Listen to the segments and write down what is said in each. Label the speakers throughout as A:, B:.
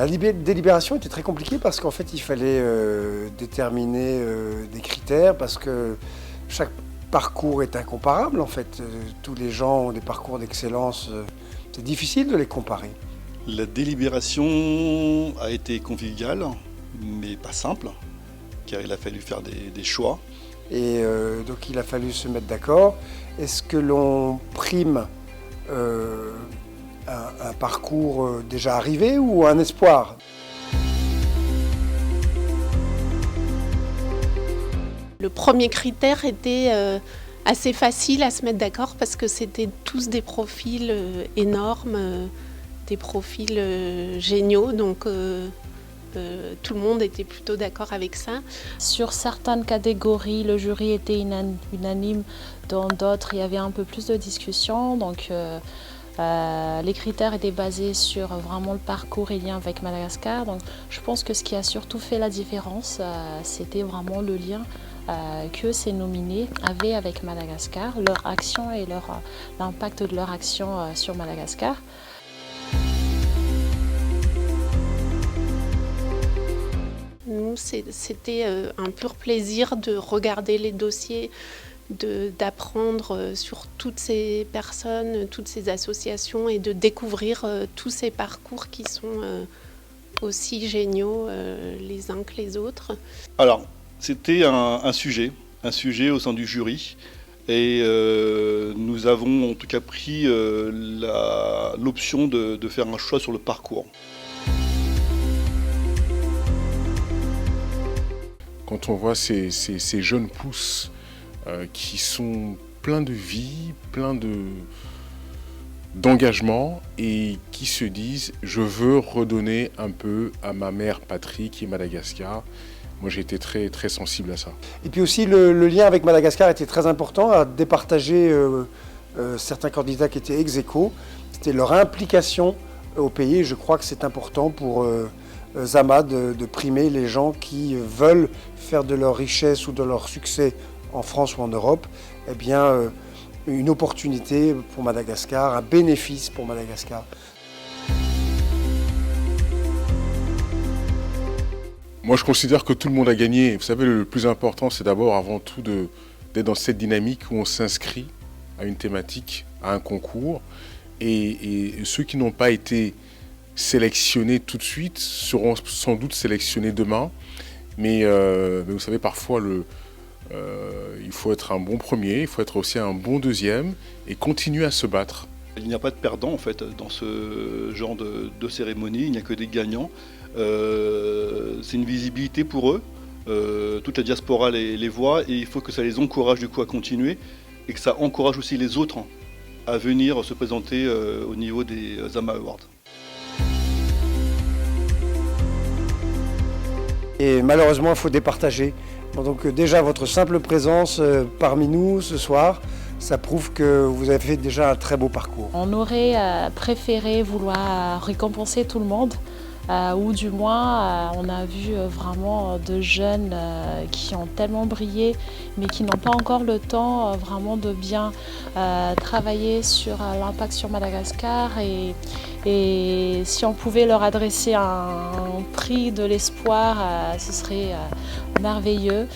A: La délibération était très compliquée parce qu'en fait, il fallait déterminer des critères parce que chaque parcours est incomparable. En fait, tous les gens ont des parcours d'excellence. C'est difficile de les comparer.
B: La délibération a été conviviale, mais pas simple, car il a fallu faire des choix.
A: Et donc, il a fallu se mettre d'accord. Est-ce que l'on prime un parcours déjà arrivé ou un espoir?
C: Le premier critère était assez facile à se mettre d'accord parce que c'était tous des profils énormes, des profils géniaux, donc tout le monde était plutôt d'accord avec ça.
D: Sur certaines catégories, le jury était unanime, dans d'autres, il y avait un peu plus de discussion. Donc, les critères étaient basés sur vraiment le parcours et lien avec Madagascar. Donc, je pense que ce qui a surtout fait la différence, c'était vraiment le lien que ces nominés avaient avec Madagascar, leur action et l'impact de leur action sur Madagascar.
C: Nous, c'était un pur plaisir de regarder les dossiers, d'apprendre sur toutes ces personnes, toutes ces associations et de découvrir tous ces parcours qui sont aussi géniaux les uns que les autres.
B: Alors, c'était un sujet au sein du jury. Et nous avons en tout cas pris l'option de faire un choix sur le parcours.
E: Quand on voit ces jeunes pousses qui sont pleins de vie, pleins d'engagement et qui se disent « je veux redonner un peu à ma mère patrie qui est Madagascar », moi j'ai été très, très sensible à ça.
A: Et puis aussi le lien avec Madagascar était très important, à départager certains candidats qui étaient ex aequo. C'était leur implication au pays et je crois que c'est important pour Zama de primer les gens qui veulent faire de leur richesse ou de leur succès en France ou en Europe, eh bien, une opportunité pour Madagascar, un bénéfice pour Madagascar.
E: Moi je considère que tout le monde a gagné. Vous savez, le plus important c'est d'abord avant tout d'être dans cette dynamique où on s'inscrit à une thématique, à un concours. Et ceux qui n'ont pas été sélectionnés tout de suite seront sans doute sélectionnés demain. Mais vous savez, parfois il faut être un bon premier, il faut être aussi un bon deuxième et continuer à se battre.
B: Il n'y a pas de perdants en fait dans ce genre de cérémonie, il n'y a que des gagnants. C'est une visibilité pour eux, toute la diaspora les voit et il faut que ça les encourage du coup à continuer et que ça encourage aussi les autres à venir se présenter au niveau des Zama Awards.
A: Et malheureusement, il faut départager. Bon, donc déjà, votre simple présence parmi nous ce soir, ça prouve que vous avez fait déjà un très beau parcours.
D: On aurait préféré vouloir récompenser tout le monde, ou du moins on a vu vraiment de jeunes qui ont tellement brillé, mais qui n'ont pas encore le temps vraiment de bien travailler sur l'impact sur Madagascar. Et si on pouvait leur adresser un prix de l'espoir, ce serait merveilleux.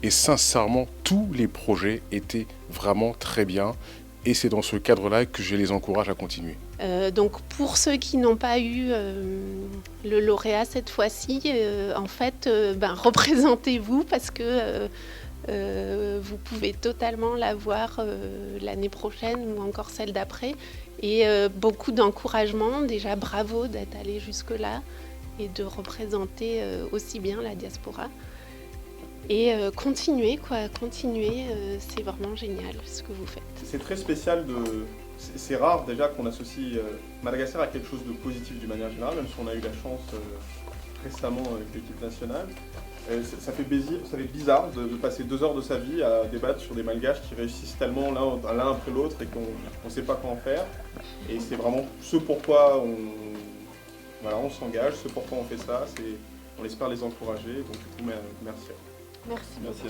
E: Et sincèrement, tous les projets étaient vraiment très bien. Et c'est dans ce cadre-là que je les encourage à continuer.
C: Donc pour ceux qui n'ont pas eu le lauréat cette fois-ci, en fait, représentez-vous parce que vous pouvez totalement l'avoir l'année prochaine ou encore celle d'après. Et beaucoup d'encouragement, déjà bravo d'être allé jusque-là et de représenter aussi bien la diaspora. Et continuez, c'est vraiment génial ce que vous faites.
F: C'est très spécial, c'est rare déjà qu'on associe Madagascar à quelque chose de positif d'une manière générale, même si on a eu la chance récemment avec l'équipe nationale. Ça fait bizarre de passer 2 heures de sa vie à débattre sur des Malgaches qui réussissent tellement l'un après l'autre et qu'on ne sait pas quoi en faire. Et c'est vraiment ce pourquoi on s'engage, ce pourquoi on fait ça, on espère les encourager. Donc du coup, merci.
C: Merci.
F: Merci.